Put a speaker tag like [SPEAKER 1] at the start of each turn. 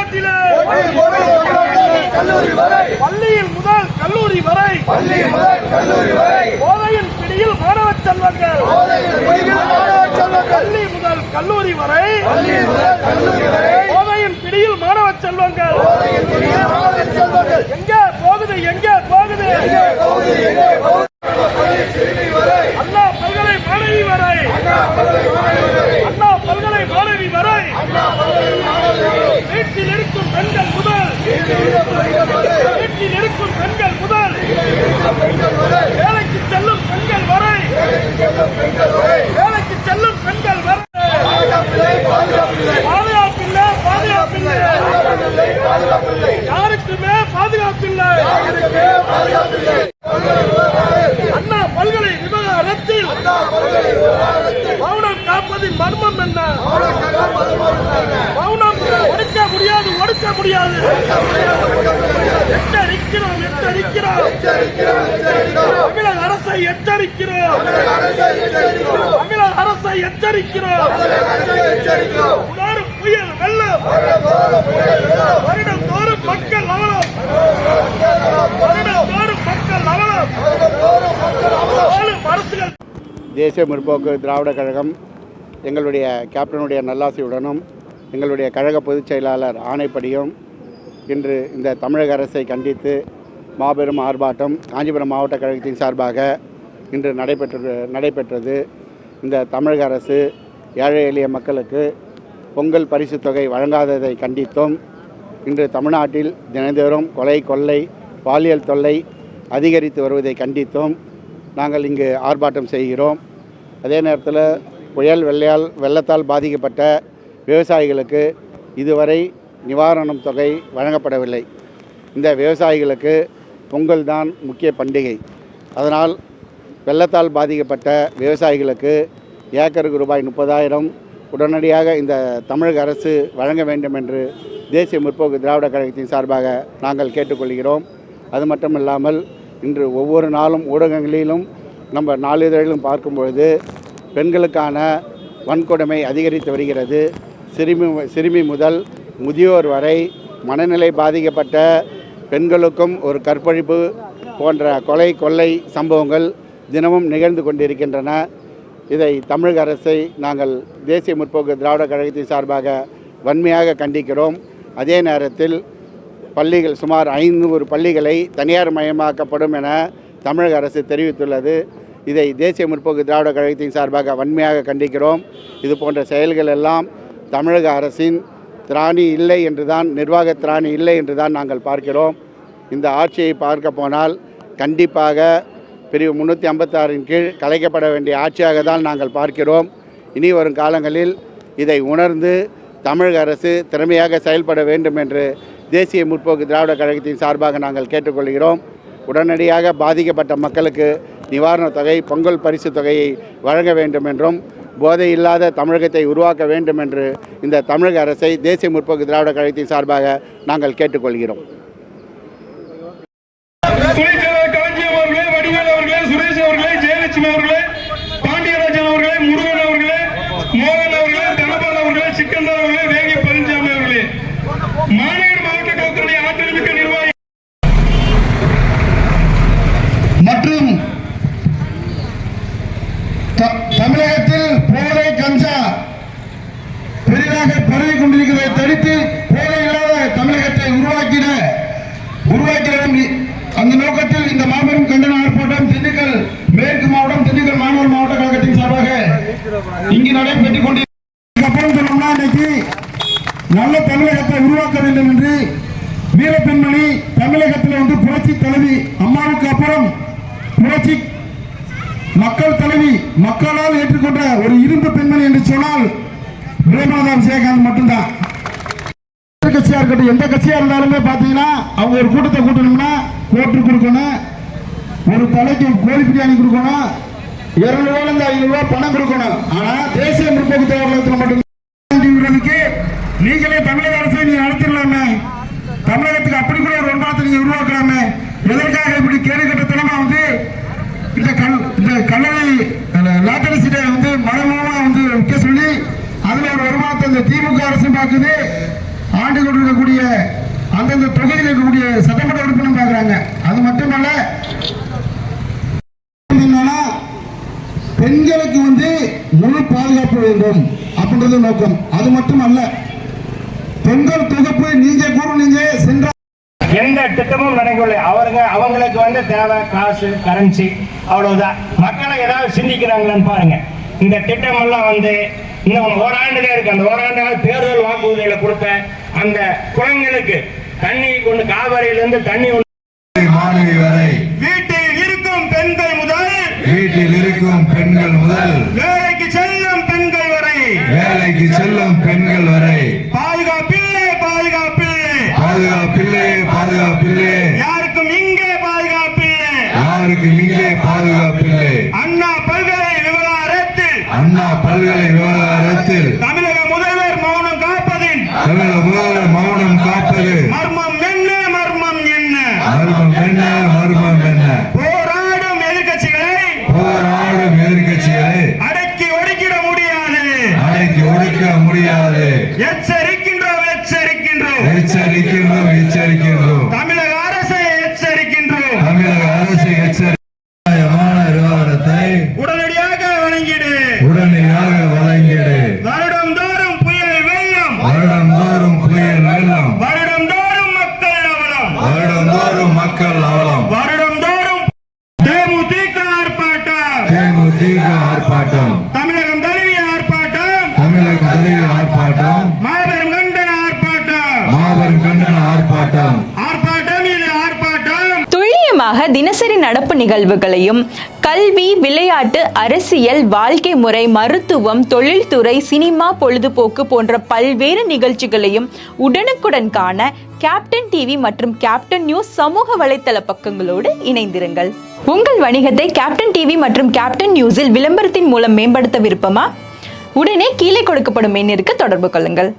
[SPEAKER 1] தமிழ்நாட்டிலே பள்ளியில் முதல் கல்லூரி வரை போதையின் பிடியில் மாணவ செல்வங்கள் பள்ளி முதல் கல்லூரி வரை போதையின் பிடியில் மாணவ செல்வங்கள் எங்கே போகுது அண்ணா பல்கலை மாணவி வரை அண்ணா பல்கலை மாணவி வரை வீட்டில் இருக்கும் பெண்கள் முதல் வேலைக்கு செல்லும் பெண்கள் வரை பாதுகாப்பில்லை யாருக்குமே பாதுகாப்பில்லை அண்ணா பல்கலை விவகாரத்தில் மௌனம் காப்பதின் மர்மம் என்ன? மௌனம் ஒடுக்க முடியாது எச்சரிக்கிறோம் தமிழக அரசை எச்சரிக்கிறோம் புயல் வெள்ளம் வருடந்தோறும் மக்கள் அவலம் அரசுகள்.
[SPEAKER 2] தேசிய முற்போக்கு திராவிட கழகம் எங்களுடைய கேப்டனுடைய நல்லாசியுடனும் எங்களுடைய கழக பொதுச் செயலாளர் ஆணைப்படியும் இன்று இந்த தமிழக அரசை கண்டித்து மாபெரும் ஆர்ப்பாட்டம் காஞ்சிபுரம் மாவட்ட கழகத்தின் சார்பாக இன்று நடைபெற்றது. இந்த தமிழக அரசு ஏழை எளிய மக்களுக்கு பொங்கல் பரிசு தொகை வழங்காததை கண்டித்தும் இன்று தமிழ்நாட்டில் தினந்தோறும் கொலை கொள்ளை பாலியல் தொல்லை அதிகரித்து வருவதை கண்டித்தும் நாங்கள் இங்கு ஆர்ப்பாட்டம் செய்கிறோம். அதே நேரத்தில் புயல் வெள்ளத்தால் பாதிக்கப்பட்ட விவசாயிகளுக்கு இதுவரை நிவாரணம் தொகை வழங்கப்படவில்லை. இந்த விவசாயிகளுக்கு பொங்கல் தான் முக்கிய பண்டிகை. அதனால் வெள்ளத்தால் பாதிக்கப்பட்ட விவசாயிகளுக்கு ஏக்கருக்கு ரூபாய் 30,000 உடனடியாக இந்த தமிழக அரசு வழங்க வேண்டும் என்று தேசிய முற்போக்கு திராவிட கழகத்தின் சார்பாக நாங்கள் கேட்டுக்கொள்கிறோம். அது மட்டும் இல்லாமல் இன்று ஒவ்வொரு நாளும் ஊடகங்களிலும் நம்ம நாளிதழிலும் பார்க்கும்பொழுது பெண்களுக்கான வன்கொடுமை அதிகரித்து வருகிறது. சிறுமி முதல் முதியோர் வரை மனநிலை பாதிக்கப்பட்ட பெண்களுக்கும் ஒரு கற்பழிப்பு போன்ற கொலை கொள்ளை சம்பவங்கள் தினமும் நிகழ்ந்து கொண்டிருக்கின்றன. இதை தமிழக அரசை நாங்கள் தேசிய முற்போக்கு திராவிட கழகத்தின் சார்பாக வன்மையாக கண்டிக்கிறோம். அதே நேரத்தில் பள்ளிகள் சுமார் 500 பள்ளிகளை தனியார் மயமாக்கப்படும் என தமிழக அரசு தெரிவித்துள்ளது. இதை தேசிய முற்போக்கு திராவிட கழகத்தின் சார்பாக வன்மையாக கண்டிக்கிறோம். இது போன்ற செயல்கள் எல்லாம் தமிழக அரசின் திராணி இல்லை என்றுதான், நிர்வாக திராணி இல்லை என்றுதான் நாங்கள் பார்க்கிறோம். இந்த ஆட்சியை பார்க்க போனால் கண்டிப்பாக பிரிவு 356 கீழ் கலைக்கப்பட வேண்டிய ஆட்சியாக தான் நாங்கள் பார்க்கிறோம். இனி வரும் காலங்களில் இதை உணர்ந்து தமிழக அரசு திறமையாக செயல்பட வேண்டும் என்று தேசிய முற்போக்கு திராவிட கழகத்தின் சார்பாக நாங்கள் கேட்டுக்கொள்கிறோம். உடனடியாக பாதிக்கப்பட்ட மக்களுக்கு நிவாரணத் தொகை, பொங்கல் பரிசு தொகையை வழங்க வேண்டும் என்றும் போதை இல்லாத தமிழகத்தை உருவாக்க வேண்டும் என்று இந்த தமிழக அரசை தேசிய முற்போக்கு திராவிட கழகத்தின் சார்பாக நாங்கள் கேட்டுக்கொள்கிறோம்.
[SPEAKER 3] சுரேஷ் அவர்களே, ஜெயலட்சுமி அவர்களே, பாண்டியராஜன் அவர்களே, முருகன் அவர்களே, மோகன் அவர்களே, தனபால் அவர்களே, சிக்கந்தர் அவர்களே, வேகி பழனிசாமி அவர்களே, மாநகர் மாவட்ட கழகத்துடைய ஆற்றல் மிக்க நிர்வாகி மற்றும் தமிழகத்தில் போதை கஞ்சா பெரிதாக பரவி கொண்டிருக்கிறதை தடுத்து போதை இல்லாத தமிழகத்தை உருவாக்கிட அந்த நோக்கத்தில் இந்த மாபெரும் கண்டன ஆர்ப்பாட்டம் திண்டுக்கல் மேற்கு மாவட்டம், திண்டுக்கல் மாநகர் மாவட்ட கழகத்தின் சார்பாக இங்கு நடைபெற்றுக் கொண்டிருக்கிறோம். இன்னைக்கு நல்ல தமிழகத்தை உருவாக்க வேண்டும் என்று வீரப்பெண்மணி தமிழகத்தில் புரட்சி தலைவி அம்மாவுக்கு அப்புறம் புரட்சி மக்கள் தலைவி, மக்களால் ஏற்றுக்கொண்ட ஒரு இரும்பு பெண்மணி என்று சொன்னால் பிரேமலதா விஜயகாந்த் மட்டும்தான். கட்சியா இருக்கட்டும், எந்த கட்சியா இருந்தாலுமே பாத்தீங்கன்னா அவங்க ஒரு கூட்டத்தை கூட்டணும்னா கோட்டு கொடுக்கணும், ஒரு தலைக்கு கோழி பிரியாணி கொடுக்கணும், 200 500 பணம் கொடுக்கணும். ஆனா தேசிய முற்போக்கு தேர்தல் மட்டும் நீங்களே தமிழக அரசை நீங்க நடத்திடலாமே, தமிழகத்துக்கு அப்படி கூட ஒரு ஒன்றாத்தை நீங்க உருவாக்கலாமே. எதற்காக இப்படி கேடு கட்டத்தனமா இந்த கல்லறை லாட்டரி சீட்டை மறைமுகமா விற்க சொல்லி அதுல ஒரு வருமானத்தை இந்த திமுக அரசு பார்க்குது. ஆண்டுகள் இருக்கக்கூடிய அந்தந்த தொகுதியில் இருக்கக்கூடிய சட்டமன்ற உறுப்பினர் பார்க்குறாங்க. அது மட்டுமல்ல, பெண்களுக்கு முழு பாதுகாப்பு வேண்டும் அப்படின்றது நோக்கம். அது மட்டுமல்ல, பெண்கள் தொகுப்பு நீங்க சென்ற
[SPEAKER 4] எந்த திட்டமும் நடக்கவில்லை. அவங்களுக்கு தேவை காசு, கரன்சி, அவ்வளவுதான். மக்களை ஏதாவது சிந்திக்கிறாங்களான்னு பாருங்க. இந்த திட்டம் எல்லாம் இன்னும் ஓராண்டுல இருக்கு. அந்த ஓராண்டு தேர்தல் வாக்குறுதிகளை கொடுத்த அந்த குழந்தைகளுக்கு தண்ணி கொண்டு காவிரியிலிருந்து தண்ணி
[SPEAKER 3] மாணவி வரை
[SPEAKER 4] வீட்டில் இருக்கும் பெண்கள் முதல் வேலைக்கு செல்லும் பெண்கள் வரை பாதுகாப்பில்லை யாருக்கும் இங்கே பாதுகாப்பில்லை. அண்ணா பல்கலை விவகாரத்தில் தமிழக முதல்வர் மௌனம் காப்பது மர்மம் என்ன போராடும் எதிர்க்கட்சிகளை அடக்கி ஒடுக்கிட முடியாது. எச்சரிக்கின்றோம். தமிழக அரசை எச்சரிக்கின்றோம். விவகாரத்தை உடனடியாக வழங்கிடு. வருடந்தோறும் புயல் வெள்ளம், வருடந்தோறும் மக்கள் அவலம், வருடந்தோறும் தேமுதிக ஆர்ப்பாட்டம், தமிழகம் தழுவிய ஆர்ப்பாட்டம், மாபெரும் கண்டன ஆர்ப்பாட்டம்.
[SPEAKER 5] துல்லியமாக தினசரி நடப்பு நிகழ்வுகளையும் கல்வி, விளையாட்டு, அரசியல், வாழ்க்கை முறை, மருத்துவம், தொழில்துறை, சினிமா, பொழுதுபோக்கு போன்ற பல்வேறு நிகழ்ச்சிகளையும் உடனுக்குடன் காண கேப்டன் டிவி மற்றும் கேப்டன் நியூஸ் சமூக வலைத்தள பக்கங்களோடு இணைந்திருங்கள். உங்கள் வணிகத்தை கேப்டன் டிவி மற்றும் கேப்டன் நியூஸில் விளம்பரத்தின் மூலம் மேம்படுத்த விருப்பமா? உடனே கீழே கொடுக்கப்படும் எண்ணிற்கு தொடர்பு கொள்ளுங்கள்.